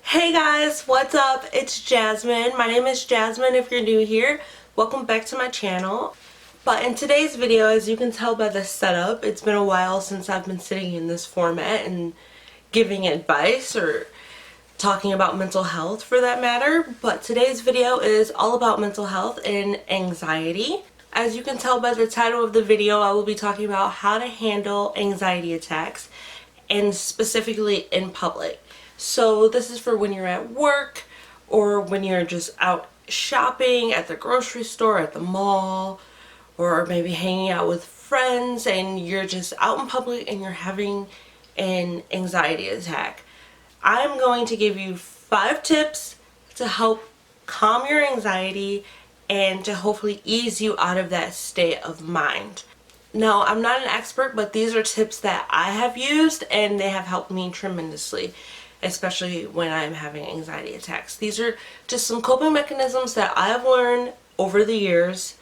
Hey guys, what's up? It's Jasmine. My name is Jasmine if you're new here. Welcome back to my channel. But in today's video, as you can tell by the setup, it's been a while since I've been sitting in this format and giving advice or talking about mental health for that matter. But today's video is all about mental health and anxiety. As you can tell by the title of the video, I will be talking about how to handle anxiety attacks, and specifically in public. So this is for when you're at work or when you're just out shopping at the grocery store, at the mall, or maybe hanging out with friends and you're just out in public and you're having an anxiety attack. I'm going to give you 5 tips to help calm your anxiety and to hopefully ease you out of that state of mind. Now, I'm not an expert, but these are tips that I have used and they have helped me tremendously, especially when I'm having anxiety attacks. These are just some coping mechanisms that I have learned over the years,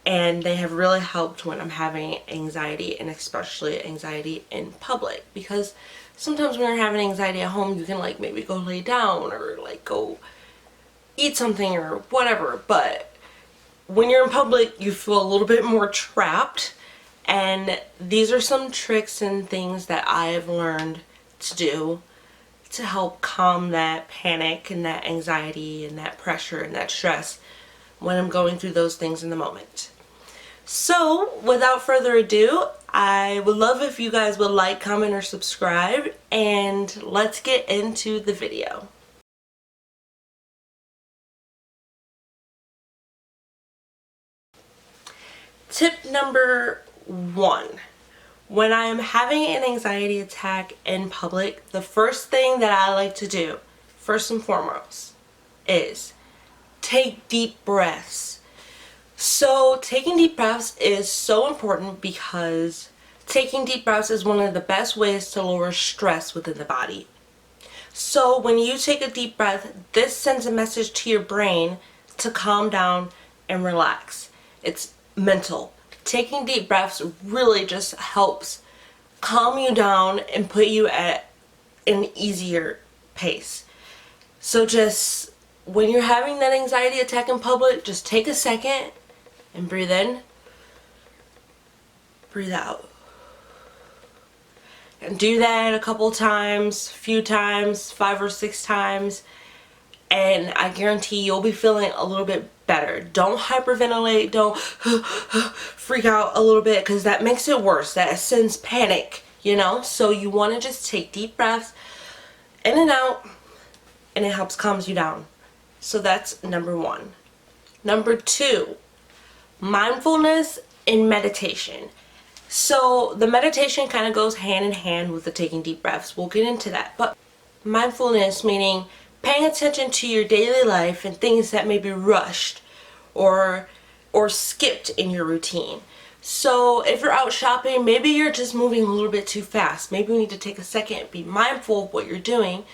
and they have really helped when I'm having anxiety, and especially anxiety in public, because sometimes when you're having anxiety at home, you can like maybe go lay down or like go eat something or whatever, but when you're in public, you feel a little bit more trapped. And these are some tricks and things that I have learned to do to help calm that panic and that anxiety and that pressure and that stress when I'm going through those things in the moment. So without further ado, I would love if you guys would like, comment, or subscribe, and let's get into the video. Tip number 1. When I am having an anxiety attack in public, the first thing that I like to do, first and foremost, is take deep breaths. So taking deep breaths is so important because taking deep breaths is one of the best ways to lower stress within the body. So when you take a deep breath, this sends a message to your brain to calm down and relax. It's mental. Taking deep breaths really just helps calm you down and put you at an easier pace. So just when you're having that anxiety attack in public, just take a second and breathe in, breathe out. And do that a couple times, few times, 5 or 6 times, and I guarantee you'll be feeling a little bit better. Don't hyperventilate, don't freak out a little bit, because that makes it worse. That sends panic, you know? So you want to just take deep breaths in and out, and it helps calms you down. So that's number 1. Number 2, mindfulness and meditation. So the meditation kind of goes hand in hand with the taking deep breaths. We'll get into that. But mindfulness meaning paying attention to your daily life and things that may be rushed or skipped in your routine. So if you're out shopping, maybe you're just moving a little bit too fast. Maybe you need to take a second, be mindful of what you're doing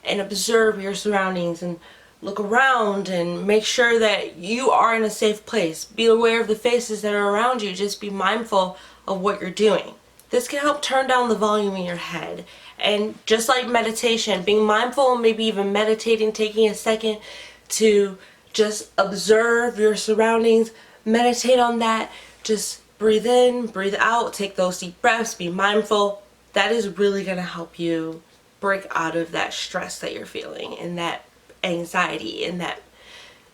and observe your surroundings and look around and make sure that you are in a safe place. Be aware of the faces that are around you. Just be mindful of what you're doing. This can help turn down the volume in your head. And just like meditation, being mindful, maybe even meditating, taking a second to just observe your surroundings, meditate on that, just breathe in, breathe out, take those deep breaths, be mindful. That is really going to help you break out of that stress that you're feeling and that anxiety and that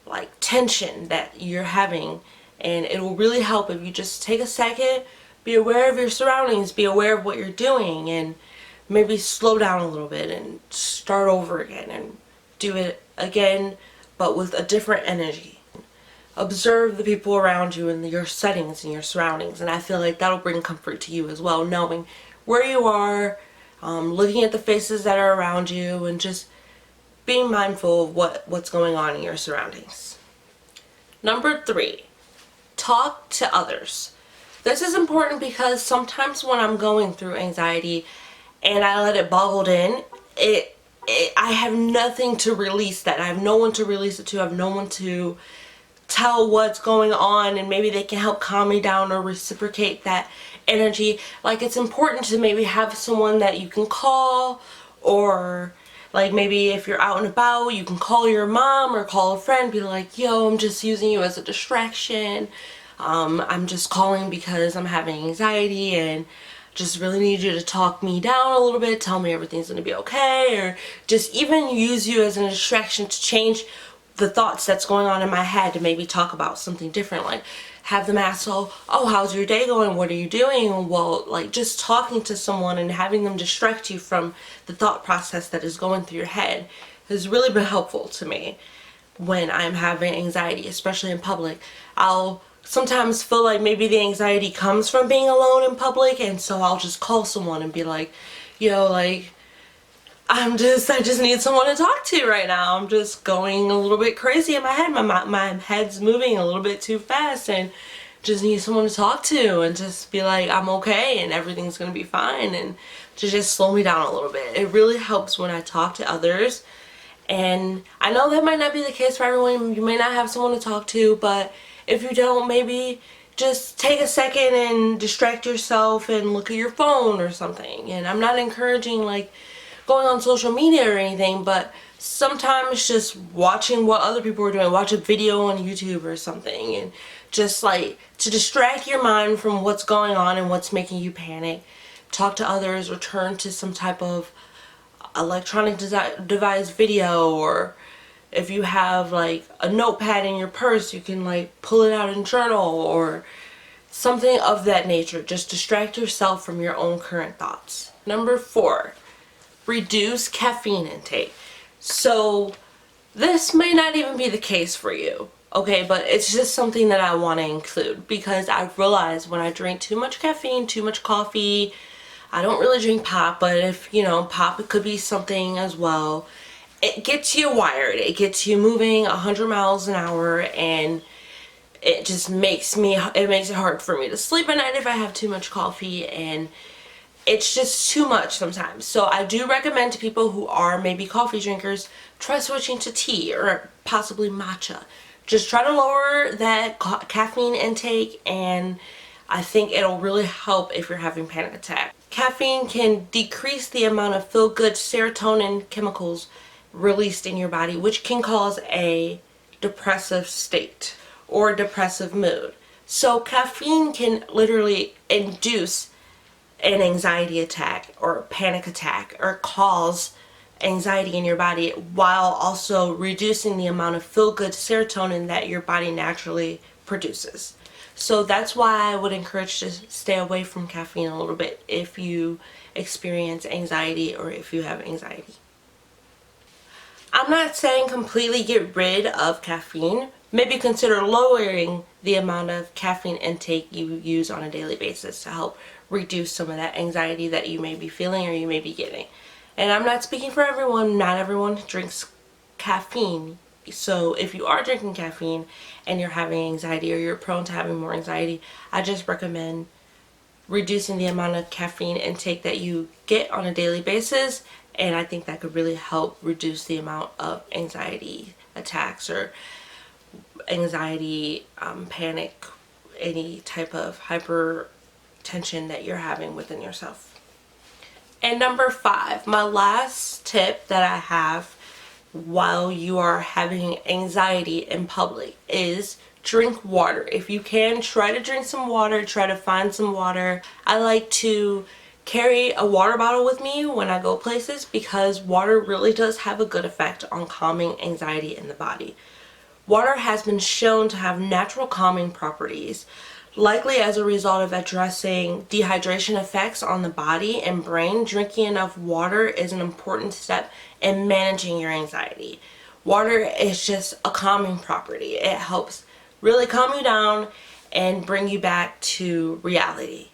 like tension that you're having. And it will really help if you just take a second, be aware of your surroundings, be aware of what you're doing, and maybe slow down a little bit and start over again and do it again, but with a different energy. Observe the people around you and your settings and your surroundings, and I feel like that'll bring comfort to you as well, knowing where you are, looking at the faces that are around you, and just being mindful of what's going on in your surroundings. Number 3, talk to others. This is important because sometimes when I'm going through anxiety and I let it boggled in, I have nothing to release that. I have no one to release it to. I have no one to tell what's going on, and maybe they can help calm me down or reciprocate that energy. Like, it's important to maybe have someone that you can call or Like maybe if you're out and about, you can call your mom or call a friend, be like, yo, I'm just using you as a distraction. I'm just calling because I'm having anxiety and just really need you to talk me down a little bit, tell me everything's going to be okay, or just even use you as a distraction to change the thoughts that's going on in my head, to maybe talk about something different. Like have them ask, oh, how's your day going? What are you doing? Well, like just talking to someone and having them distract you from the thought process that is going through your head has really been helpful to me when I'm having anxiety, especially in public. I'll sometimes feel like maybe the anxiety comes from being alone in public, and so I'll just call someone and be like, like, I just need someone to talk to right now. I'm just going a little bit crazy in my head. My head's moving a little bit too fast and just need someone to talk to and just be like, I'm okay and everything's going to be fine, and to just slow me down a little bit. It really helps when I talk to others. And I know that might not be the case for everyone. You may not have someone to talk to, but if you don't, maybe just take a second and distract yourself and look at your phone or something. And I'm not encouraging like going on social media or anything, but sometimes just watching what other people are doing, watch a video on YouTube or something, and just like to distract your mind from what's going on and what's making you panic. Talk to others or turn to some type of electronic device video, or if you have like a notepad in your purse, you can like pull it out and journal or something of that nature. Just distract yourself from your own current thoughts. Number 4, reduce caffeine intake. So this may not even be the case for you, okay, but it's just something that I want to include because I've realized when I drink too much caffeine, too much coffee, I don't really drink pop, but if, pop, it could be something as well. It gets you wired. It gets you moving 100 miles an hour, and it just makes it hard for me to sleep at night if I have too much coffee, and it's just too much sometimes. So I do recommend to people who are maybe coffee drinkers, try switching to tea or possibly matcha. Just try to lower that caffeine intake, and I think it'll really help if you're having panic attack. Caffeine can decrease the amount of feel-good serotonin chemicals released in your body, which can cause a depressive state or depressive mood. So caffeine can literally induce an anxiety attack or a panic attack or cause anxiety in your body, while also reducing the amount of feel-good serotonin that your body naturally produces. So that's why I would encourage to stay away from caffeine a little bit if you experience anxiety or if you have anxiety. I'm not saying completely get rid of caffeine. Maybe consider lowering the amount of caffeine intake you use on a daily basis to help reduce some of that anxiety that you may be feeling or you may be getting. And I'm not speaking for everyone. Not everyone drinks caffeine. So if you are drinking caffeine and you're having anxiety or you're prone to having more anxiety, I just recommend reducing the amount of caffeine intake that you get on a daily basis, and I think that could really help reduce the amount of anxiety attacks or anxiety, panic, any type of hypertension that you're having within yourself. And number 5, my last tip that I have while you are having anxiety in public is drink water. If you can, try to drink some water, try to find some water. I like to carry a water bottle with me when I go places because water really does have a good effect on calming anxiety in the body. Water has been shown to have natural calming properties, likely as a result of addressing dehydration effects on the body and brain. Drinking enough water is an important step in managing your anxiety. Water is just a calming property. It helps really calm you down and bring you back to reality.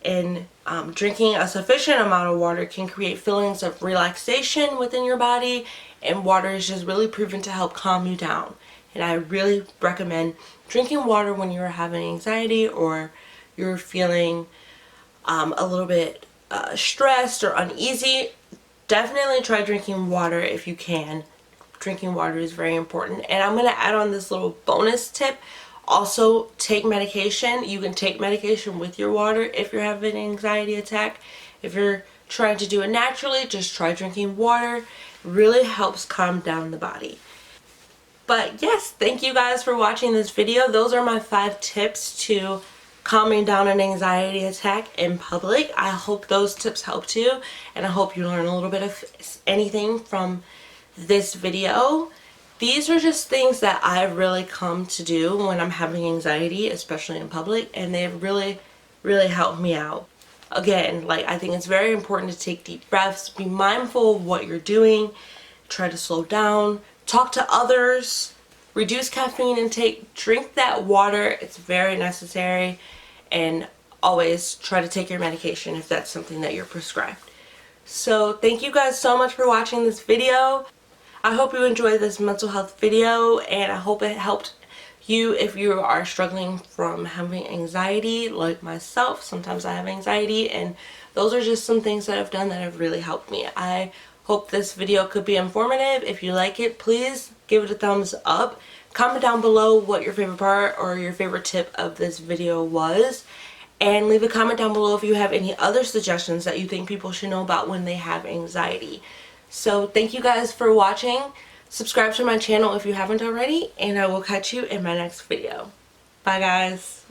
And drinking a sufficient amount of water can create feelings of relaxation within your body, and water is just really proven to help calm you down. And I really recommend drinking water when you're having anxiety or you're feeling a little bit stressed or uneasy. Definitely try drinking water if you can. Drinking water is very important. And I'm going to add on this little bonus tip. Also, take medication. You can take medication with your water if you're having an anxiety attack. If you're trying to do it naturally, just try drinking water. really helps calm down the body. But yes, thank you guys for watching this video. Those are my 5 tips to calming down an anxiety attack in public. I hope those tips helped you, and I hope you learn a little bit of anything from this video. These are just things that I've really come to do when I'm having anxiety, especially in public, and they've really, really helped me out. Again, like, I think it's very important to take deep breaths, be mindful of what you're doing, try to slow down, talk to others, reduce caffeine intake, drink that water, it's very necessary, and always try to take your medication if that's something that you're prescribed. So thank you guys so much for watching this video. I hope you enjoyed this mental health video, and I hope it helped you if you are struggling from having anxiety like myself. Sometimes I have anxiety, and those are just some things that I've done that have really helped me. I hope this video could be informative. If you like it, please give it a thumbs up. Comment down below what your favorite part or your favorite tip of this video was. And leave a comment down below if you have any other suggestions that you think people should know about when they have anxiety. So thank you guys for watching. Subscribe to my channel if you haven't already, and I will catch you in my next video. Bye guys.